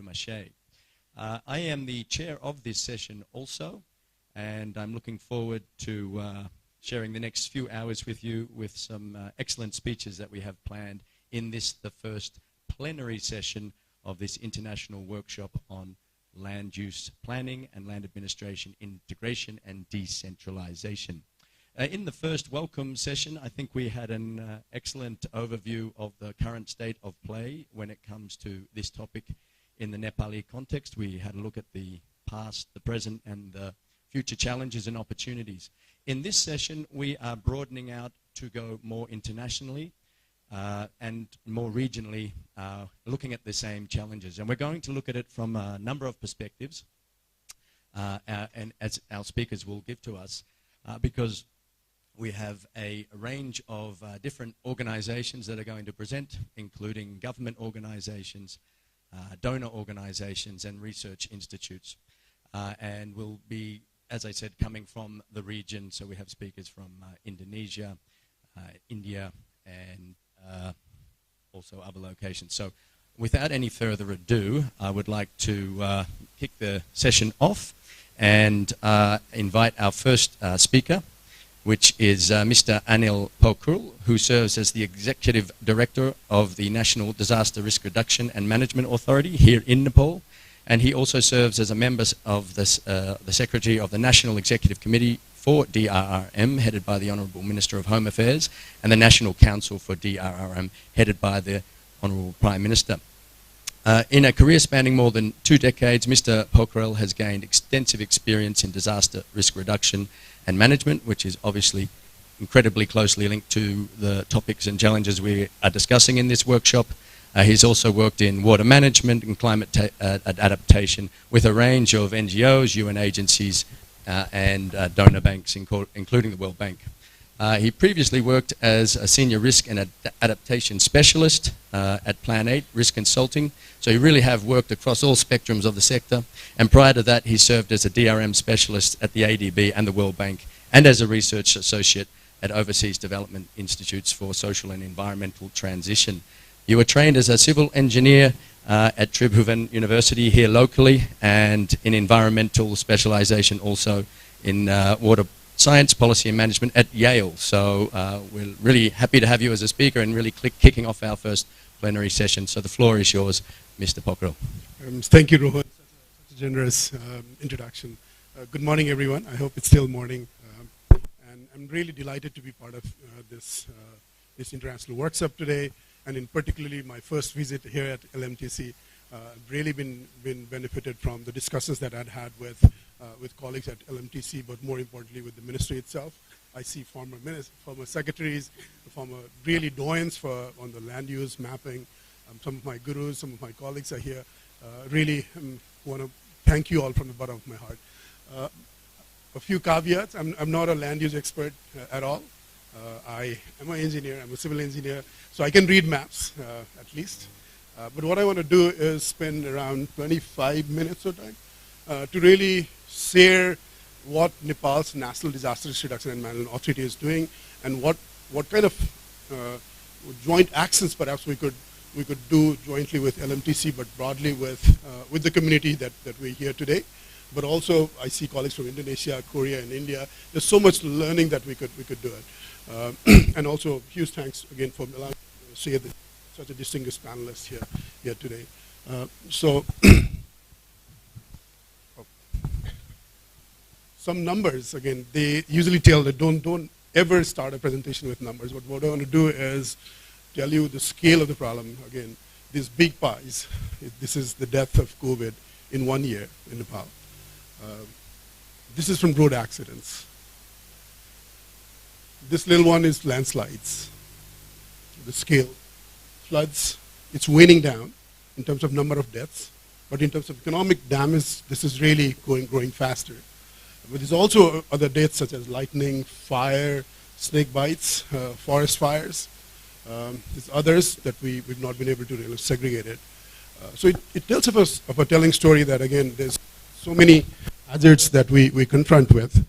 Namaste. I am the chair of this session also, and I'm looking forward to sharing the next few hours with you with some excellent speeches that we have planned in this, the first plenary session of this international workshop on land use planning and land administration integration and decentralization. In the first welcome session, I think we had an excellent overview of the current state of play when it comes to this topic in the Nepali context. We had a look at the past, the present, and the future challenges and opportunities. In this session, we are broadening out to go more internationally and more regionally, looking at the same challenges. And we're going to look at it from a number of perspectives, and as our speakers will give to us, because we have a range of different organizations that are going to present, including government organizations, donor organizations, and research institutes. And we'll be, as I said, coming from the region. So we have speakers from Indonesia, India, and also other locations. So without any further ado, I would like to kick the session off and invite our first speaker, which is Mr. Anil Pokhrel, who serves as the Executive Director of the National Disaster Risk Reduction and Management Authority here in Nepal. And he also serves as a member of this, the Secretary of the National Executive Committee for DRRM, headed by the Honourable Minister of Home Affairs, and the National Council for DRRM, headed by the Honourable Prime Minister. In a career spanning more than 2 decades, Mr. Pokhrel has gained extensive experience in disaster risk reduction and management, which is obviously incredibly closely linked to the topics and challenges we are discussing in this workshop. He's also worked in water management and climate adaptation with a range of NGOs, UN agencies, and donor banks, including the World Bank. He previously worked as a senior risk and adaptation specialist at Plan 8 Risk Consulting. So you really have worked across all spectrums of the sector. And prior to that, he served as a DRM specialist at the ADB and the World Bank, and as a research associate at Overseas Development Institutes for Social and Environmental Transition. You were trained as a civil engineer at Tribhuvan University here locally, and in environmental specialization also in water science, policy and management at Yale. So we're really happy to have you as a speaker and really kicking off our first plenary session. So the floor is yours, Mr. Pokhrel. Thank you, Rohan. Such a generous introduction. Good morning, everyone. I hope it's still morning. And I'm really delighted to be part of this international workshop today, and in particularly my first visit here at LMTC. I've really been benefited from the discussions that I'd had with colleagues at LMTC, but more importantly with the ministry itself. I see former secretaries, former really doyens on the land use mapping. Some of my gurus, some of my colleagues are here. Really want to thank you all from the bottom of my heart. A few caveats. I'm not a land use expert at all. I am an engineer. I'm a civil engineer, so I can read maps at least. But what I want to do is spend around 25 minutes or time to really share what Nepal's National Disaster Risk Reduction and Management Authority is doing, and what kind of joint actions perhaps we could do jointly with LMTC, but broadly with the community that we're here today. But also I see colleagues from Indonesia, Korea, and India. There's so much learning that we could do it. And also huge thanks again for allowing me to share such a distinguished panelist here today. Some numbers, again, they usually tell that don't ever start a presentation with numbers, but what I want to do is tell you the scale of the problem. Again, these big pies, this is the death of COVID in 1 year in Nepal. This is from road accidents. This little one is landslides. The scale, floods, it's waning down in terms of number of deaths, but in terms of economic damage, this is really growing faster. But there's also other deaths such as lightning, fire, snake bites, forest fires. There's others that we've not been able to really segregate it. So it tells us of a telling story that, again, there's so many hazards that we confront with.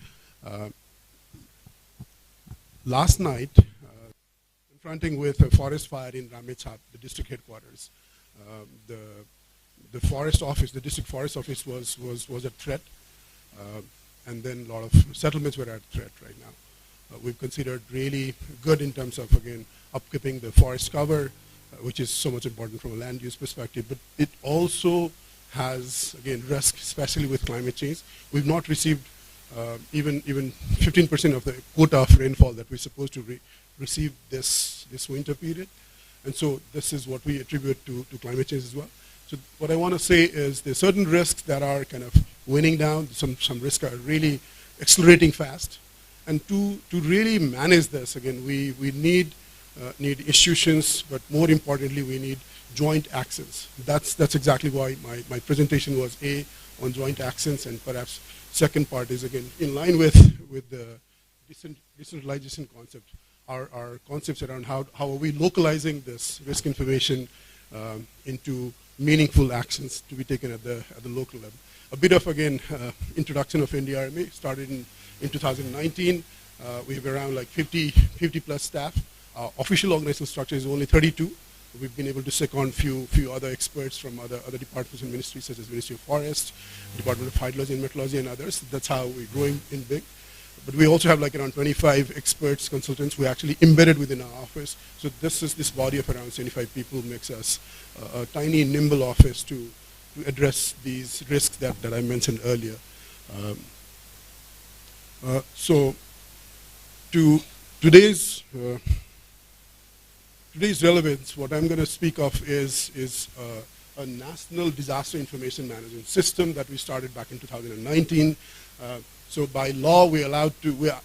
Last night, confronting with a forest fire in Ramechhap, the district headquarters. the forest office, the district forest office was a threat, and then a lot of settlements were at threat right now. We've considered really good in terms of, again, upkeeping the forest cover, which is so much important from a land use perspective, but it also has, again, risk, especially with climate change. We've not received even 15% of the quota of rainfall that we're supposed to receive this winter period. And so this is what we attribute to climate change as well. So what I want to say is there's certain risks that are kind of winning down. Some risks are really accelerating fast. And to really manage this, again, we need institutions, but more importantly, we need joint actions. That's exactly why my presentation was on joint actions, and perhaps second part is, again, in line with the decentralization concept, our concepts around how are we localizing this risk information into meaningful actions to be taken at the local level. A bit of, again, introduction of NDRMA started in 2019. We have around like 50 plus staff. Official organizational structure is only 32. We've been able to second few other experts from other departments and ministries, such as Ministry of Forest, Department of Hydrology and Meteorology, and others. That's how we're growing in big. But we also have like around 25 experts, consultants who are actually embedded within our office. So this body of around 75 people makes us a tiny, nimble office to address these risks that I mentioned earlier. So to today's relevance, what I'm going to speak of is a national disaster information management system that we started back in 2019. So by law, we are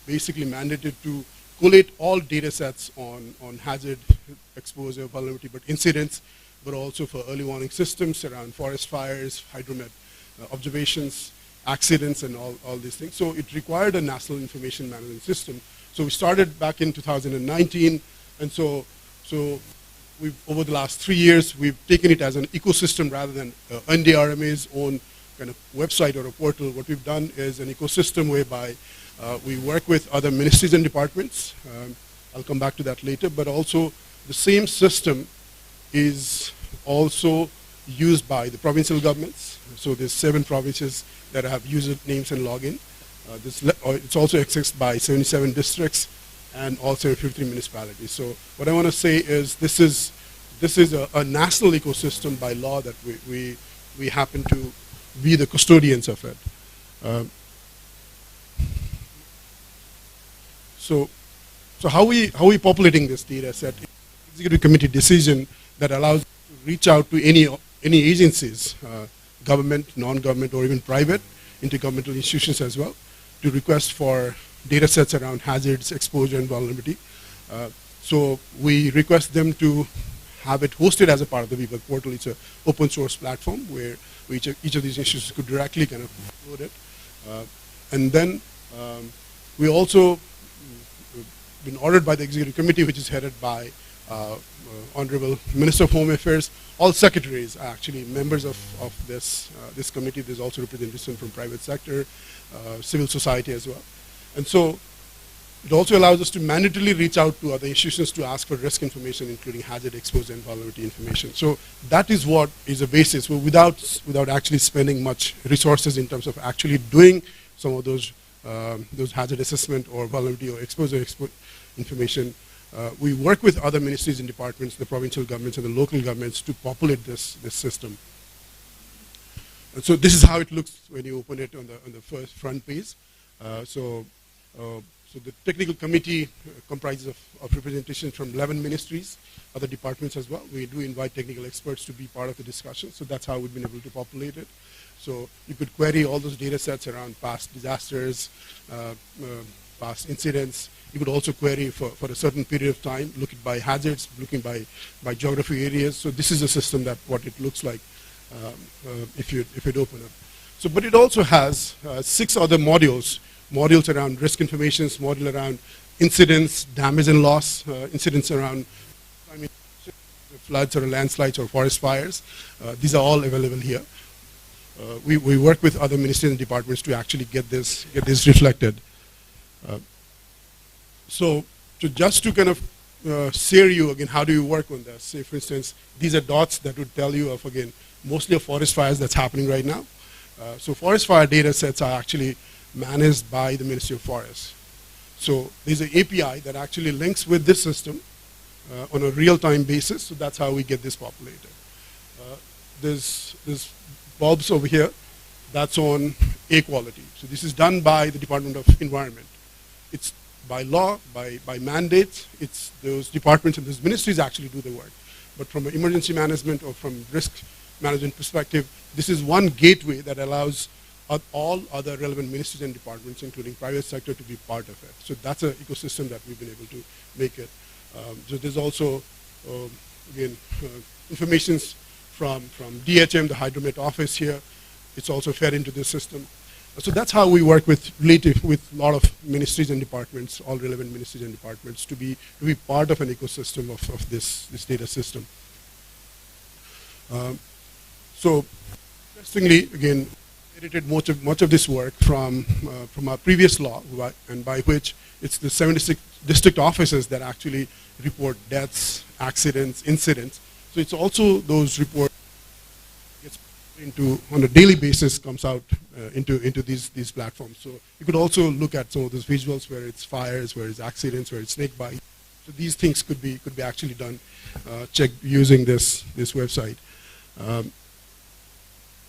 basically mandated to collate all data sets on hazard, exposure, vulnerability, but incidents, but also for early warning systems around forest fires, hydromet observations, accidents, and all these things. So it required a national information management system. So we started back in 2019, and so over the last 3 years, we've taken it as an ecosystem rather than NDRMA's own kind of website or a portal. What we've done is an ecosystem whereby we work with other ministries and departments. I'll come back to that later, but also the same system is also used by the provincial governments. So there's 7 provinces that have user names and login. It's also accessed by 77 districts and also 53 municipalities. So what I want to say is this is a national ecosystem by law that we happen to be the custodians of it. So how we populating this data set? Executive committee decision that allows us to reach out to any agencies, government, non-government, or even private, intergovernmental institutions as well, to request for data sets around hazards, exposure, and vulnerability. So we request them to have it hosted as a part of the VBUG portal. It's an open source platform where each of these institutions could directly kind of upload it. And then we also been ordered by the executive committee, which is headed by Honorable Minister of Home Affairs. All secretaries are actually members of this committee. There's also representation from private sector, civil society as well. And so it also allows us to mandatorily reach out to other institutions to ask for risk information, including hazard, exposure, and vulnerability information. So that is what is a basis. Well, without actually spending much resources in terms of actually doing some of those hazard assessment or vulnerability or exposure information, we work with other ministries and departments, the provincial governments and the local governments, to populate this system. And so this is how it looks when you open it on the first front page. So the technical committee comprises of representation from 11 ministries, other departments as well. We do invite technical experts to be part of the discussion, so that's how we've been able to populate it. So you could query all those data sets around past disasters, past incidents. You could also query for a certain period of time, looking by hazards, looking by geography areas. So this is a system that what it looks like if it open up. So, but it also has 6 other modules around risk information, module around incidents, damage and loss, incidents around floods or landslides or forest fires. These are all available here. We work with other ministries and departments to actually get this reflected. So just to kind of share you again, how do you work on this? Say, for instance, these are dots that would tell you of, again, mostly of forest fires that's happening right now. So forest fire data sets are actually managed by the Ministry of Forests. So there's an API that actually links with this system on a real-time basis, so that's how we get this populated. There's bulbs over here, that's on air quality. So this is done by the Department of Environment. It's by law, by mandates, it's those departments and those ministries actually do the work. But from an emergency management or from risk management perspective, this is one gateway that allows all other relevant ministries and departments, including private sector, to be part of it. So that's an ecosystem that we've been able to make it. So there's also, again, information from DHM, the Hydromet office here. It's also fed into this system. So that's how we work with a lot of ministries and departments, all relevant ministries and departments, to be part of an ecosystem of this data system. So interestingly, again, edited much of this work from our previous law, and by which it's the 76 district offices that actually report deaths, accidents, incidents. So it's also those reports gets into on a daily basis, comes out into these platforms. So you could also look at some of those visuals where it's fires, where it's accidents, where it's snake bites. So these things could be actually done, checked using this website.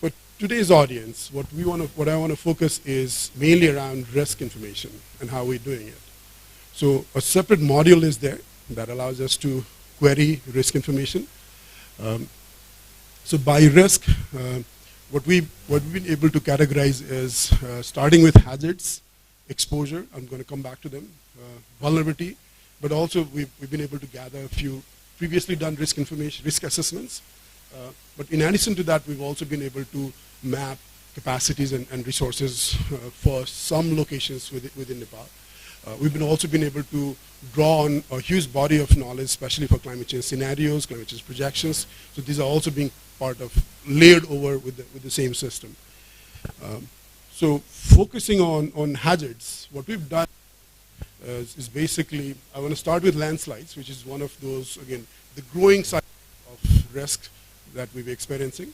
But today's audience, what I want to focus is mainly around risk information and how we're doing it. So a separate module is there that allows us to query risk information. So by risk, what we've been able to categorize is starting with hazards, exposure, I'm going to come back to them, vulnerability, but also we've been able to gather a few previously done risk assessments. But in addition to that, we've also been able to map capacities and resources for some locations within Nepal. We've also been able to draw on a huge body of knowledge, especially for climate change scenarios, climate change projections. So these are also being part of, layered over with the same system. So focusing on hazards, what we've done is basically, I want to start with landslides, which is one of those, again, the growing side of risk that we're experiencing.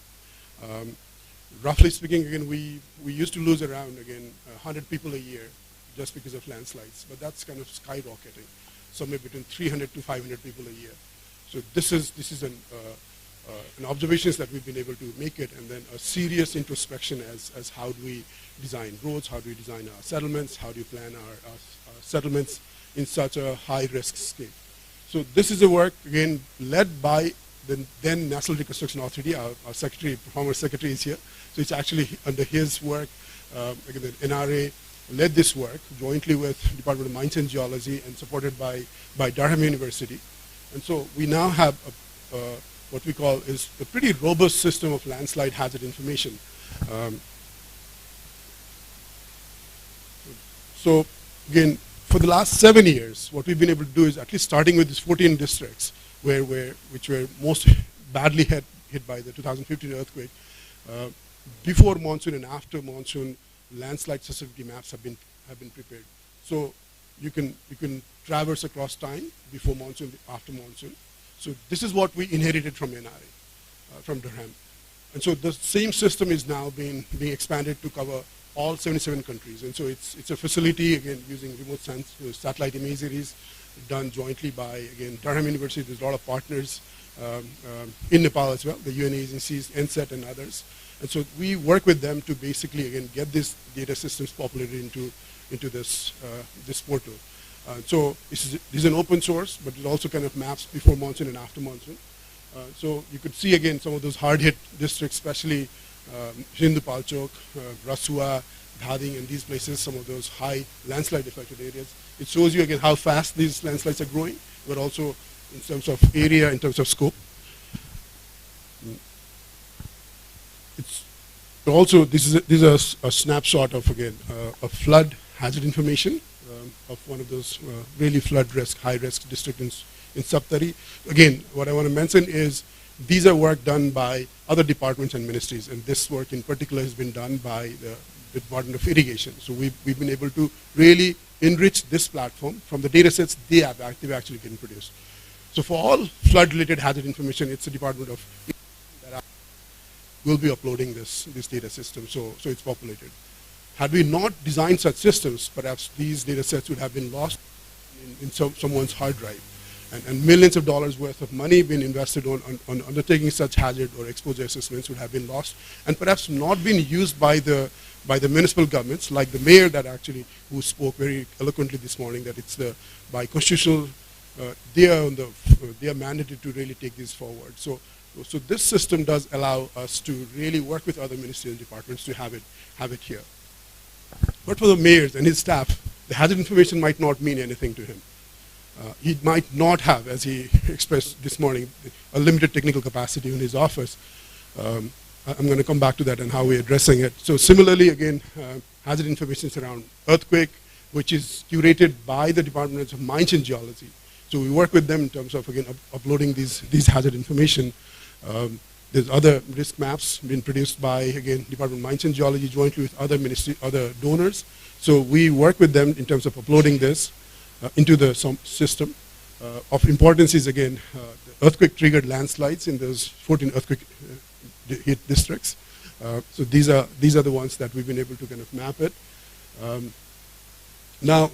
Roughly speaking, again, we used to lose around, again, 100 people a year just because of landslides, but that's kind of skyrocketing, somewhere between 300 to 500 people a year. So this is an observations that we've been able to make it, and then a serious introspection as how do we design roads, how do we design our settlements, how do we plan our settlements in such a high-risk state. So this is a work, again, led by the then National Reconstruction Authority. Our former secretary is here. So it's actually under his work. Again, the NRA led this work jointly with Department of Mines and Geology and supported by Durham University. And so we now have what we call is a pretty robust system of landslide hazard information. So again, for the last 7 years, what we've been able to do is, at least starting with these 14 districts, which were most badly hit by the 2015 earthquake, before monsoon and after monsoon, landslide sensitivity maps have been prepared. So you can traverse across time, before monsoon, after monsoon. So this is what we inherited from NRA, from Durham. And so the same system is now being expanded to cover all 77 countries. And so it's a facility, again, using remote satellite imageries done jointly by, again, Durham University. There's a lot of partners in Nepal as well, the UN agencies, NSET and others. And so we work with them to basically, again, get these data systems populated into this portal. So this is an open source, but it also kind of maps before monsoon and after monsoon. So you could see, again, some of those hard-hit districts, especially Hindu Palchok, Rasua, Dhading, and these places, some of those high landslide-affected areas. It shows you, again, how fast these landslides are growing, but also in terms of area, in terms of scope. It's also, this is a snapshot of, again, a flood hazard information of one of those really flood risk, high risk districts in Saptari. Again, what I want to mention is these are work done by other departments and ministries, and this work in particular has been done by the Department of Irrigation. So we've been able to really enrich this platform from the data sets they've actually getting produced. So for all flood-related hazard information, it's the Department of will be uploading this data system, so it's populated. Had we not designed such systems, perhaps these data sets would have been lost in someone's hard drive. And millions of dollars worth of money being invested on undertaking such hazard or exposure assessments would have been lost, and perhaps not been used by the municipal governments, like the mayor who spoke very eloquently this morning, that it's by constitutional, they are mandated to really take this forward. So this system does allow us to really work with other ministerial departments to have it here. But for the mayors and his staff, the hazard information might not mean anything to him. He might not have, as he expressed this morning, a limited technical capacity in his office. I'm going to come back to that and how we're addressing it. So similarly, again, hazard information is around earthquake, which is curated by the Department of Mines and Geology. So we work with them in terms of, again, uploading these hazard information. There's other risk maps being produced by, again, Department of Mines and Geology jointly with other donors. So we work with them in terms of uploading this into the system. Of importance is, again, the earthquake-triggered landslides in those 14 earthquake hit districts. So these are the ones that we've been able to kind of map it. Now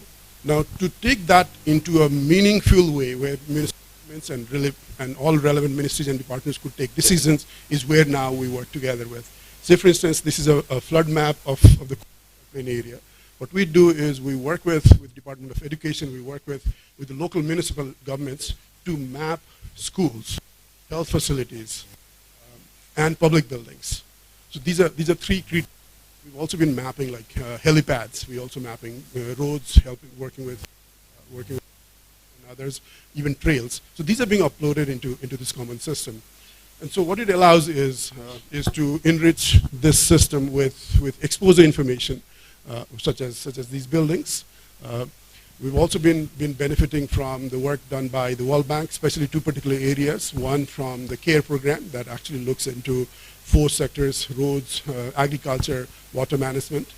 to take that into a meaningful way where ministries and all relevant ministries and departments could take decisions is where now we work together with. Say, for instance, this is a flood map of the plain area. What we do is we work with Department of Education, we work with the local municipal governments to map schools, health facilities, and public buildings. So these are three. We've also been mapping like helipads. We're also mapping roads, working with and others, even trails. So these are being uploaded into this common system. And so what it allows is to enrich this system with exposure information, such as these buildings. We've also been benefiting from the work done by the World Bank, especially two particular areas. One from the CARE program that actually looks into 4 sectors: roads, agriculture, water management,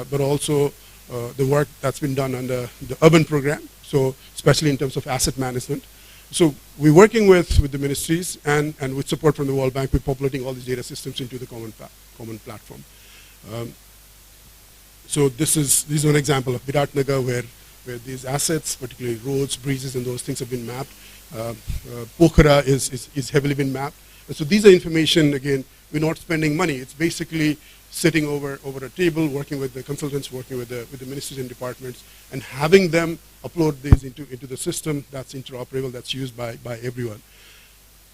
but also the work that's been done under the urban program, so especially in terms of asset management. So we're working with the ministries and with support from the World Bank, we're populating all these data systems into the common platform. So this is one example of Viratnagar where these assets, particularly roads, breezes, and those things have been mapped. Pokhara is heavily been mapped. And so these are information, again, we're not spending money. It's basically sitting over a table, working with the consultants, working with the ministries and departments, and having them upload these into the system that's interoperable, that's used by everyone.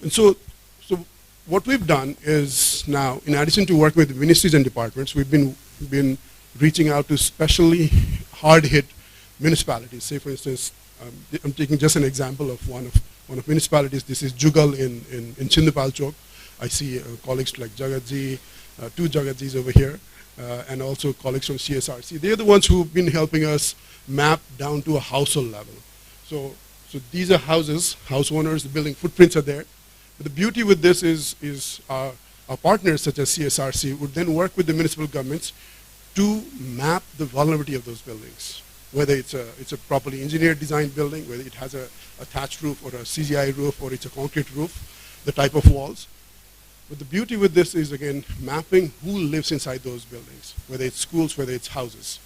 And so what we've done is now, in addition to working with the ministries and departments, we've been reaching out to especially hard-hit municipalities. Say, for instance, I'm taking just an example of one of municipalities. This is Jugal in Chindupal Chowk. I see colleagues like Jagatji, 2 Jagatjis over here, and also colleagues from CSRC. They're the ones who've been helping us map down to a household level. So these are houses, house owners, the building footprints are there. But the beauty with this is our partners such as CSRC would then work with the municipal governments to map the vulnerability of those buildings, whether it's a properly engineered designed building, whether it has a thatched roof or a CGI roof or it's a concrete roof, the type of walls. But the beauty with this is, again, mapping who lives inside those buildings, whether it's schools, whether it's houses,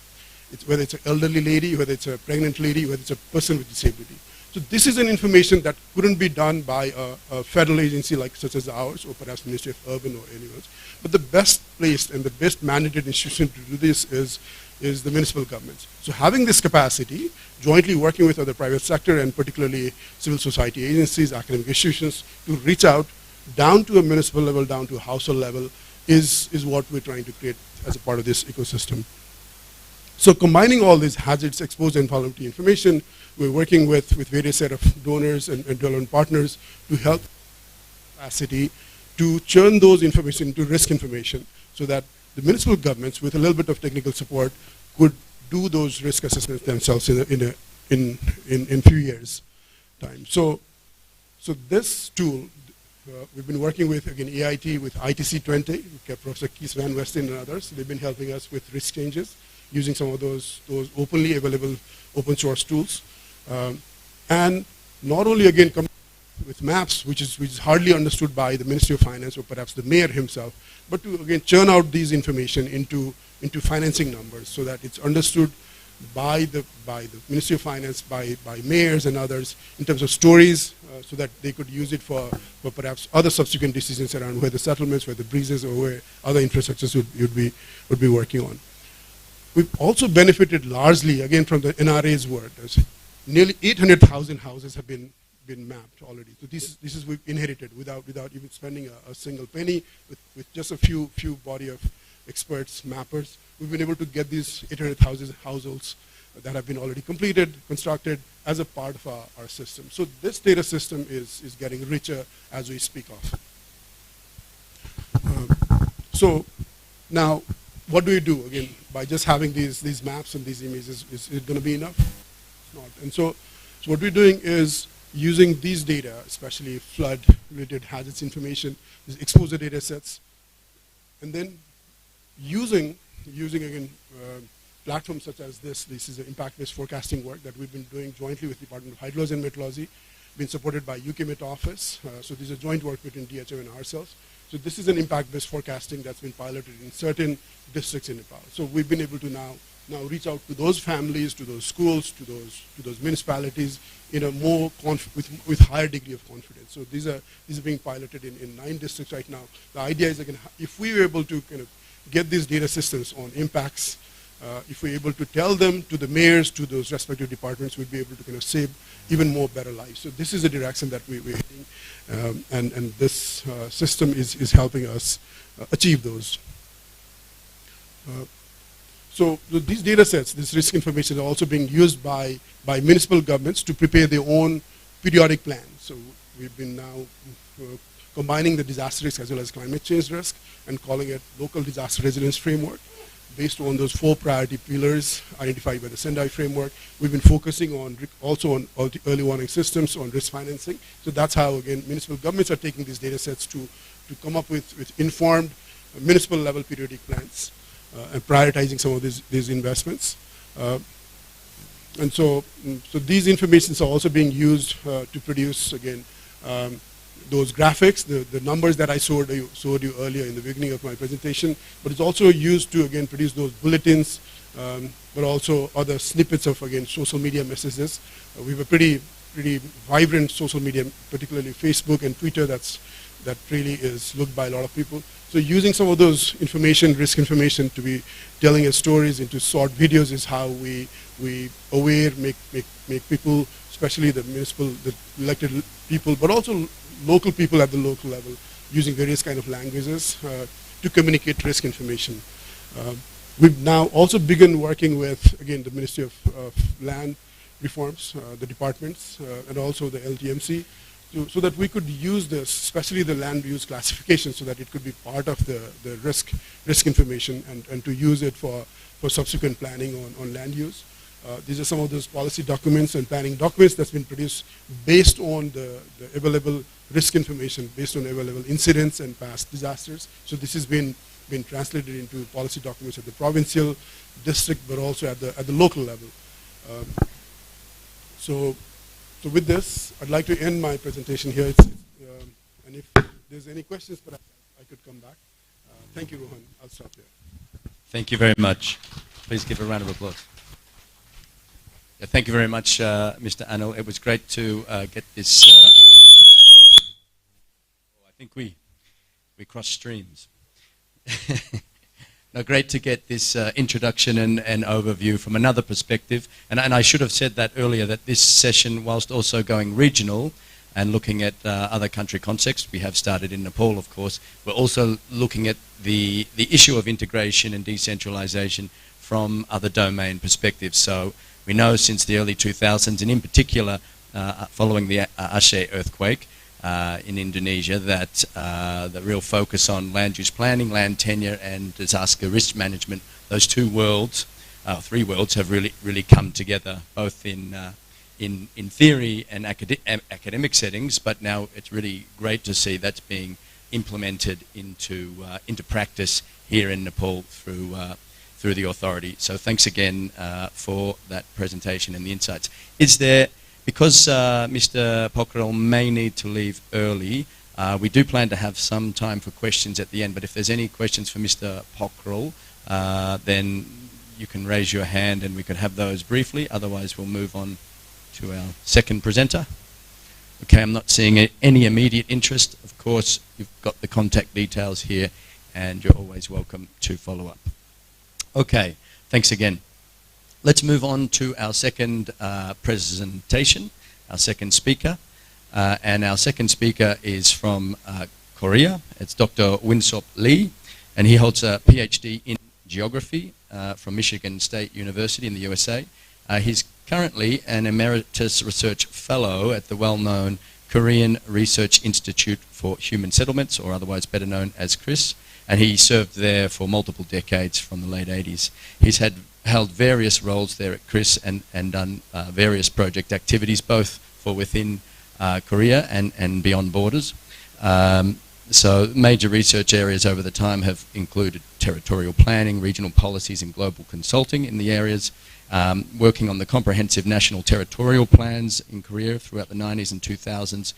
whether it's an elderly lady, whether it's a pregnant lady, whether it's a person with disability. So this is an information that couldn't be done by a federal agency such as ours, or perhaps Ministry of Urban or anyone else. But the best placed and the best mandated institution to do this is the municipal governments. So having this capacity, jointly working with other private sector and particularly civil society agencies, academic institutions, to reach out down to a municipal level, down to a household level, is what we're trying to create as a part of this ecosystem. So combining all these hazards, exposure, and vulnerability information, we're working with various set of donors and relevant partners to help capacity to churn those information into risk information so that the municipal governments, with a little bit of technical support, could do those risk assessments themselves in few years' time. So this tool, we've been working with, again, AIT, with ITC20, Professor Kees Van Westen and others. They've been helping us with risk changes using some of those openly available open source tools. And not only, again, with maps, which is hardly understood by the Ministry of Finance or perhaps the mayor himself, but to again churn out these information into financing numbers so that it's understood by the Ministry of Finance, by mayors and others in terms of stories, so that they could use it for perhaps other subsequent decisions around where the settlements, where the breezes, or where other infrastructures would be working on. We've also benefited largely, again, from the NRA's work. There's nearly 800,000 houses have been mapped already. So this is we've inherited without even spending a single penny, with just a few body of experts, mappers. We've been able to get these 800,000 households that have been already completed, constructed as a part of our system. So this data system is getting richer as we speak of. So now, what do we do? Again, by just having these maps and these images, is it going to be enough? It's not. And so what we're doing is using these data, especially flood-related hazards information, these exposure data sets, and then using again, platforms such as this. This is an impact-based forecasting work that we've been doing jointly with the Department of Hydrology and Meteorology, been supported by UK Met Office. So this is a joint work between DHM and ourselves. So this is an impact-based forecasting that's been piloted in certain districts in Nepal. So we've been able to now reach out to those families, to those schools, to those municipalities in a more with higher degree of confidence. So these are being piloted in 9 districts right now. The idea is, again, if we were able to kind of get these data systems on impacts, if we're able to tell them to the mayors, to those respective departments, we'd be able to kind of save even more better lives. So this is the direction that we're heading, and this system is helping us achieve those. So these data sets, this risk information, are also being used by municipal governments to prepare their own periodic plans. So we've been now combining the disaster risk as well as climate change risk and calling it local disaster resilience framework based on those 4 priority pillars identified by the Sendai framework. We've been focusing also on early warning systems, on risk financing. So that's how, again, municipal governments are taking these data sets to come up with informed municipal level periodic plans and prioritizing some of these investments. And so these informations are also being used to produce, again, those graphics, the numbers that I showed you earlier in the beginning of my presentation, but it's also used to, again, produce those bulletins, but also other snippets of, again, social media messages. We have a pretty vibrant social media, particularly Facebook and Twitter, that really is looked by a lot of people. So using some of those risk information, to be telling us stories into short videos is how we make people, especially the elected people, but also local people at the local level, using various kind of languages to communicate risk information. We've now also begun working with, again, the Ministry of Land Reforms, the departments, and also the LTMC, so that we could use this, especially the land use classification, so that it could be part of the risk information and to use it for subsequent planning on land use. These are some of those policy documents and planning documents that's been produced based on the available risk information, based on available incidents and past disasters. So this has been translated into policy documents at the provincial, district, but also at the local level. So with this, I'd like to end my presentation here. And if there's any questions, perhaps I could come back. Thank you, Rohan. I'll stop there. Thank you very much. Please give a round of applause. Yeah, thank you very much, Mr. Anil. It was great to get this. I think we crossed streams. No, great to get this introduction and overview from another perspective. And I should have said that earlier, that this session, whilst also going regional and looking at other country contexts, we have started in Nepal, of course, we're also looking at the issue of integration and decentralization from other domain perspectives. So we know since the early 2000s, and in particular following the Aceh earthquake in Indonesia, that the real focus on land use planning, land tenure, and disaster risk management, those 2 worlds, 3 worlds, have really come together, both in theory and academic settings. But now it's really great to see that's being implemented into practice here in Nepal through the authority. So thanks again for that presentation and the insights. Is there because Mr. Pokral may need to leave early, we do plan to have some time for questions at the end, but if there's any questions for Mr. Pokral, then you can raise your hand and we could have those briefly. Otherwise, we'll move on to our second presenter. Okay, I'm not seeing any immediate interest. Of course, you've got the contact details here and you're always welcome to follow up. Okay, thanks again. Let's move on to our second presentation, our second speaker. And our second speaker is from Korea. It's Dr. Winsop Lee, and he holds a PhD in geography from Michigan State University in the USA. He's currently an emeritus research fellow at the well-known Korean Research Institute for Human Settlements, or otherwise better known as KRIS, and he served there for multiple decades from the late 80s. He's held various roles there at KRIS and done various project activities, both for within Korea and beyond borders. So major research areas over the time have included territorial planning, regional policies and global consulting in the areas, working on the comprehensive national territorial plans in Korea throughout the 90s and 2000s,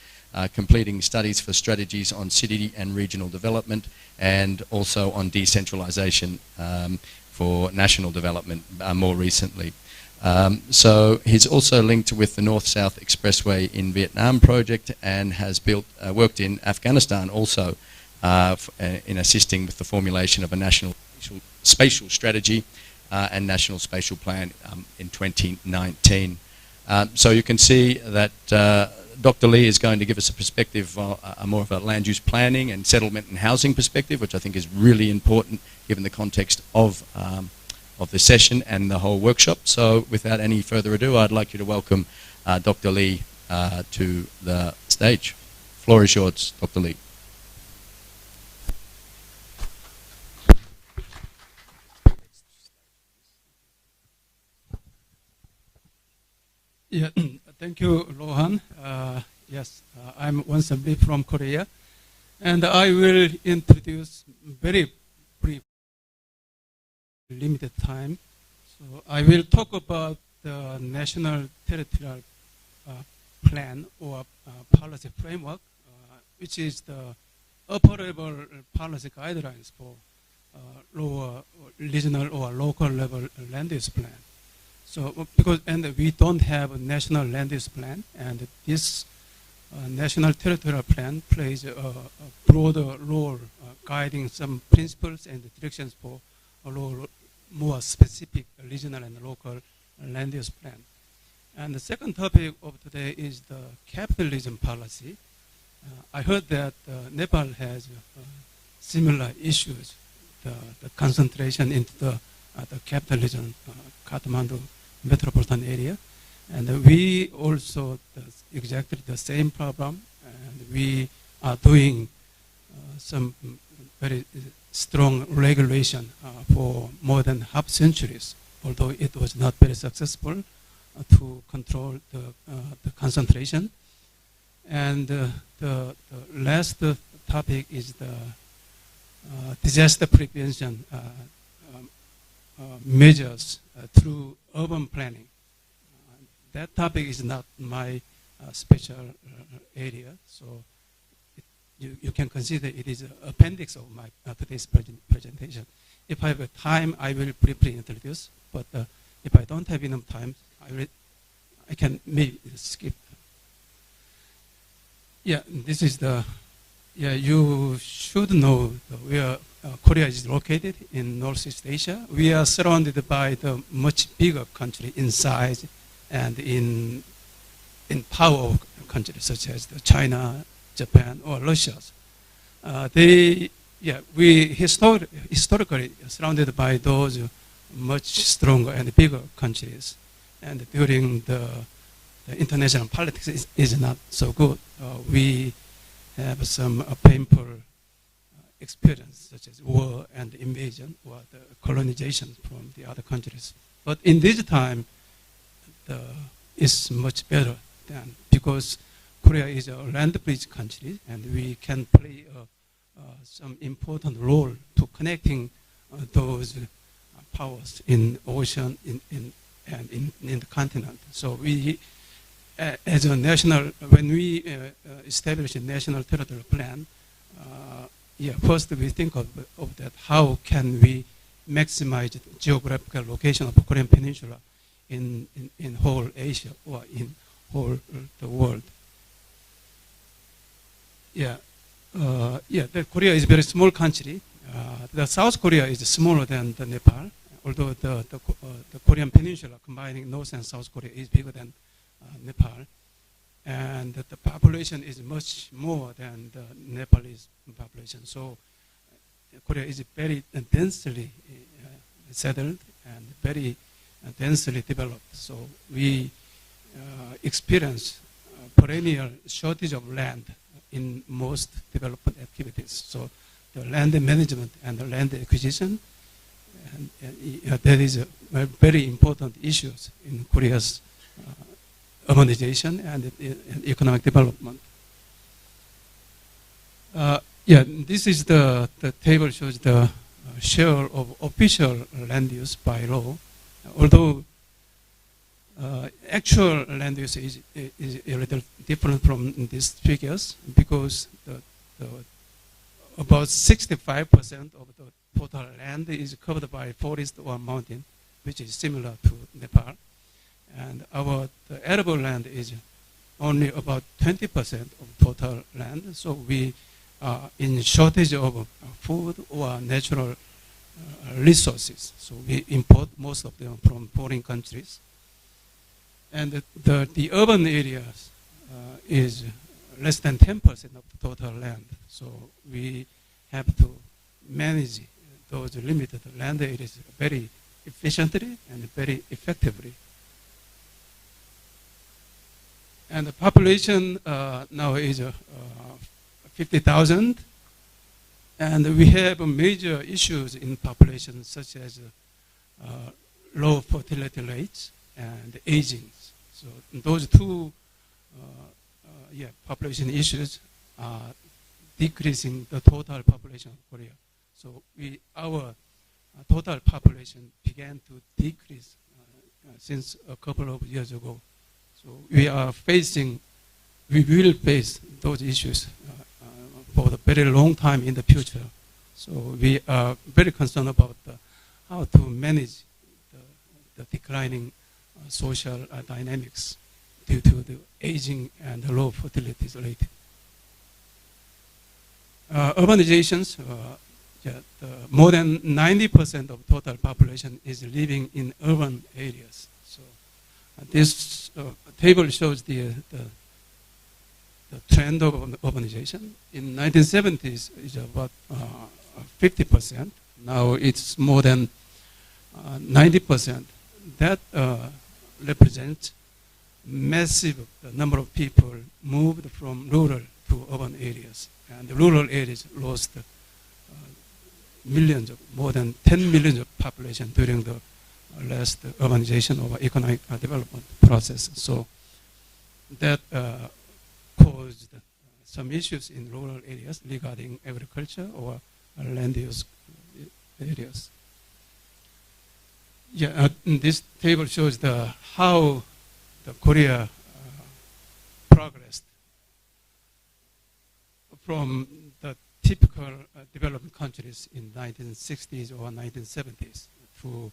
completing studies for strategies on city and regional development, and also on decentralization for national development more recently. So he's also linked with the North-South Expressway in Vietnam project and has worked in Afghanistan also in assisting with the formulation of a national spatial strategy and national spatial plan in 2019. So you can see that Dr. Lee is going to give us a perspective, more of a land use planning and settlement and housing perspective, which I think is really important given the context of the session and the whole workshop. So without any further ado, I'd like you to welcome Dr. Lee to the stage. Floor is yours, Dr. Lee. Yeah, thank you, Rohan. Yes, I'm Winsop Lee from Korea, and I will introduce very brief, limited time. So I will talk about the National Territorial Plan or policy framework, which is the operable policy guidelines for lower regional or local level land use plan. So we don't have a national land use plan, and this national territorial plan plays a broader role guiding some principles and directions for a more specific regional and local land use plan. And the second topic of today is the capitalism policy. I heard that Nepal has similar issues, the concentration into the capitalism, Kathmandu metropolitan area, and we also exactly the same problem, and we are doing some very strong regulation for more than half centuries, although it was not very successful to control the concentration. And the last topic is the disaster prevention measures through urban planning. That topic is not my special area, so you can consider it is an appendix of my today's presentation. If I have time, I will briefly introduce, but if I don't have enough time, I can maybe skip. Yeah, this is you should know where Korea is located in Northeast Asia. We are surrounded by the much bigger country in size and in power of countries such as China, Japan, or Russia. We historically surrounded by those much stronger and bigger countries. And during the international politics is not so good. We have some painful experience, such as war and invasion or the colonization from the other countries. But in this time, it's much better than, because Korea is a land bridge country, and we can play some important role to connecting those powers in ocean and in the continent. So as a national, when we establish a national territorial plan, first we think of that, how can we maximize the geographical location of the Korean Peninsula in whole Asia or in whole the world. Korea is a very small country. The South Korea is smaller than the Nepal, although the Korean Peninsula, combining North and South Korea, is bigger than Nepal. And the population is much more than the Nepalese population. So Korea is very densely settled and very densely developed. So we experience perennial shortage of land in most development activities. So the land management and the land acquisition, and that is a very important issues in Korea's urbanization and economic development. This is the table shows the share of official land use by law. Although actual land use is a little different from these figures, because about 65% of the total land is covered by forest or mountain, which is similar to Nepal. And our arable land is only about 20% of total land. So we are in shortage of food or natural resources. So we import most of them from foreign countries. And the urban areas is less than 10% of the total land. So we have to manage those limited land areas very efficiently and very effectively. And the population now is 50,000. And we have major issues in population, such as low fertility rates and aging. So those two population issues are decreasing the total population of Korea. So our total population began to decrease since a couple of years ago. So we will face those issues for a very long time in the future. So we are very concerned about how to manage the declining social dynamics due to the aging and the low fertility rate. Urbanizations, more than 90% of total population is living in urban areas. So this table shows the trend of urbanization. In 1970s, it's about 50%. Now it's more than 90%. That represents massive number of people moved from rural to urban areas. And the rural areas lost millions, more than 10 million of population during the last urbanization or economic development process. So that caused some issues in rural areas regarding agriculture or land use areas. This table shows how the Korea progressed from the typical developed countries in 1960s or 1970s to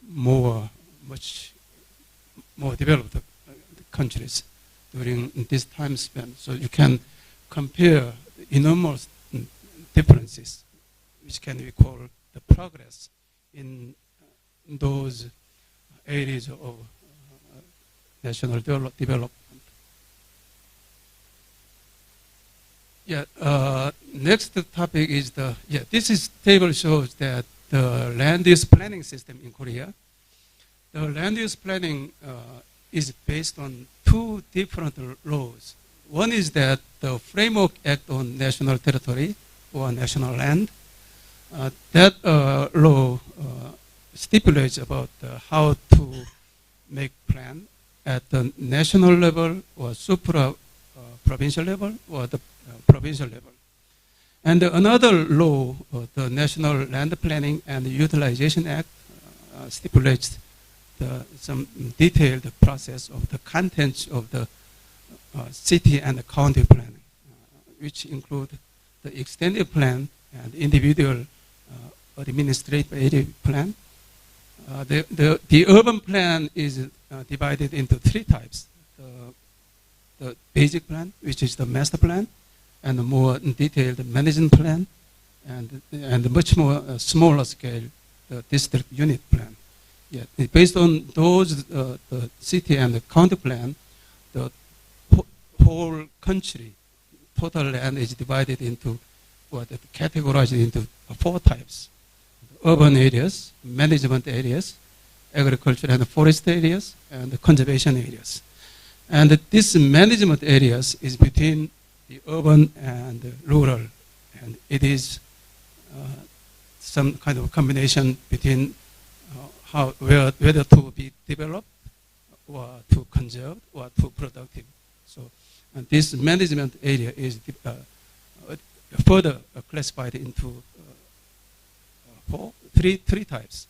much more developed countries during this time span. So you can compare enormous differences, which can be called the progress in those areas of national development. Next topic is this table shows that the land use planning system in Korea. The land use planning is based on two different laws. One is that the Framework Act on National Territory or National Land. That law stipulates about how to make plan at the national level or provincial level or the provincial level. And another law, the National Land Planning and Utilization Act, stipulates some detailed process of the contents of the city and county planning, which include the extended plan and individual administrative area plan. The urban plan is divided into three types. The basic plan, which is the master plan, and a more detailed management plan, and much more smaller scale, the district unit plan. Yeah, based on those, the city and the county plan, the whole country, total land is divided into, categorized into four types: urban areas, management areas, agriculture and forest areas, and the conservation areas. And this management areas is between the urban and the rural, and it is some kind of combination between whether to be developed or to conserve or to productive. So and this management area is further classified into three types: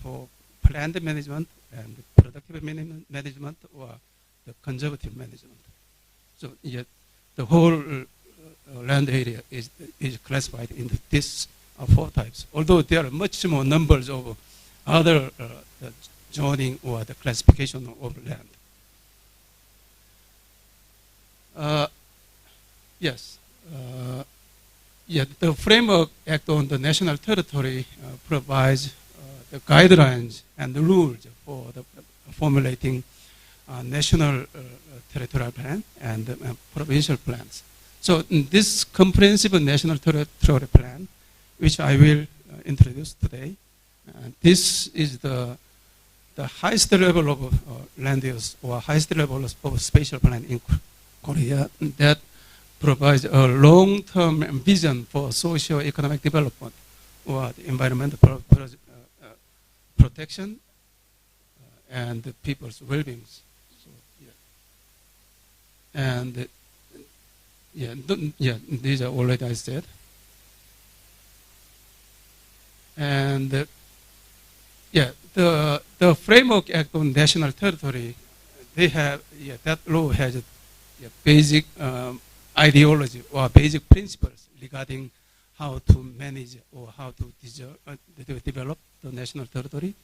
for planned management and productive management or the conservative management. So yeah, the whole land area is classified into these four types, although there are much more numbers of other the zoning or the classification of land. Yes. Yeah, the Framework Act on the National Territory provides the guidelines and the rules for the formulating national territorial plan and provincial plans. So this comprehensive national territorial plan, which I will introduce today, this is the highest level of land use or highest level of spatial plan in Korea that provides a long-term vision for socio-economic development or the environmental protection and the people's well-being. So, yeah. And these are already I said. And the Framework Act on National Territory, they have that law has a basic ideology or basic principles regarding how to manage or how to develop the national territory.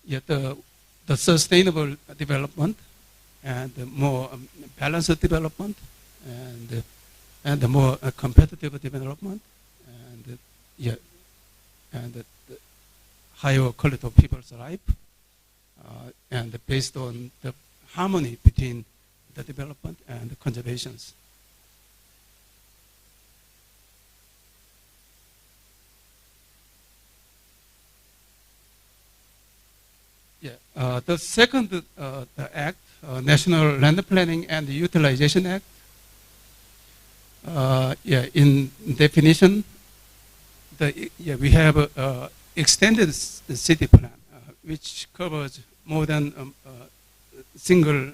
Yet the sustainable development and the more balanced development and the more competitive development and the higher quality of people's life and based on the harmony between the development and the conservations. The second the act, National Land Planning and Utilization Act, in definition, we have extended city plan, which covers more than single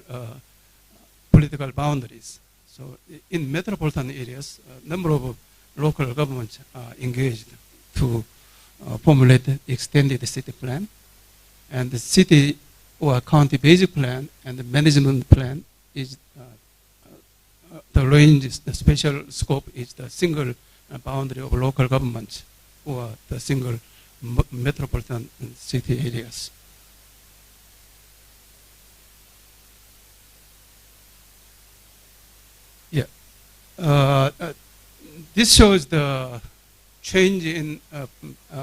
political boundaries. So in metropolitan areas, a number of local governments are engaged to formulate the extended city plan. And the city or county basic plan and the management plan is the range, the special scope is the single boundary of local governments or the single metropolitan city areas. This shows the change in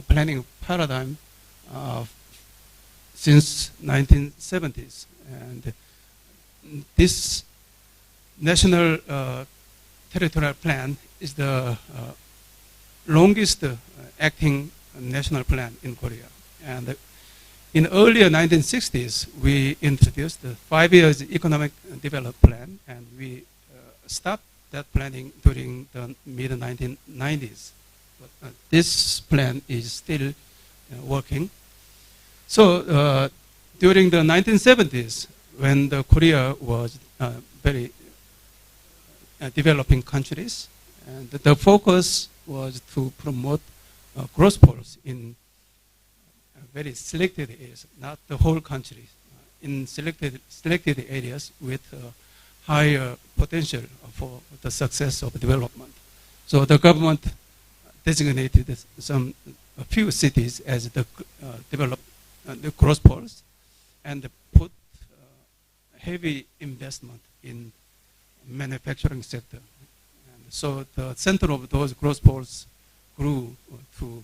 planning paradigm since 1970s, and this national territorial plan is the longest acting national plan in Korea. And in earlier 1960s, we introduced the 5 years economic development plan, and we stopped that planning during the mid-1990s. But this plan is still working. So during the 1970s, when the Korea was very developing countries, and the focus was to promote growth policy in very selected areas, not the whole country, in selected areas with higher potential for the success of development. So the government designated a few cities as the the growth poles, and put heavy investment in manufacturing sector. And so the center of those growth poles grew to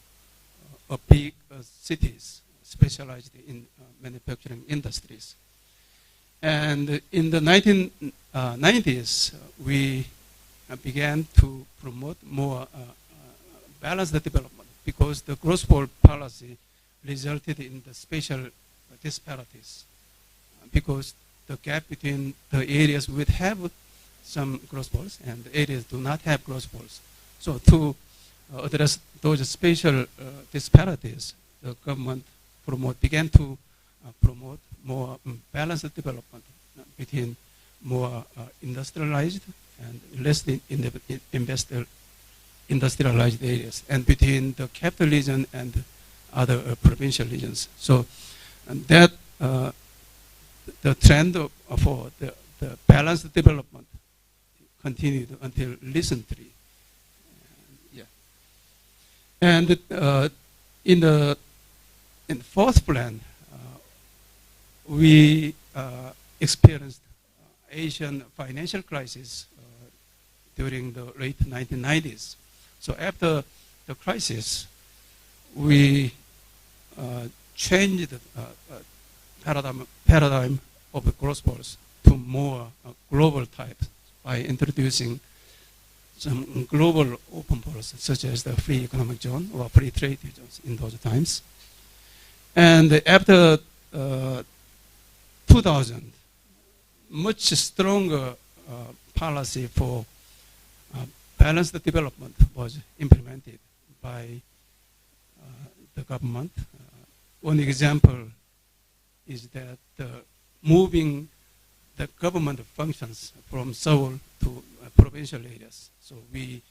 big cities specialized in manufacturing industries. And in the 1990s, we began to promote more balanced development, because the growth pole policy resulted in the spatial disparities, because the gap between the areas would have some growth poles and the areas do not have growth poles. So to address those spatial disparities, the government began to promote more balanced development between more industrialized and less industrialized areas, and between the capital region and other provincial regions. So that the trend for the balanced development continued until recently. And in the fourth plan, we experienced Asian financial crisis during the late 1990s. So after the crisis, we changed the paradigm of the growth poles to more global type by introducing some global open poles, such as the free economic zone or free trade zones in those times. And after 2000, much stronger policy for balanced development was implemented by the government. One example is that moving the government functions from Seoul to provincial areas. So we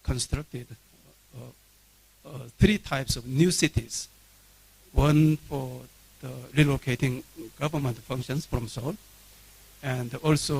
constructed 3 types of new cities. One for the relocating government functions from Seoul, and also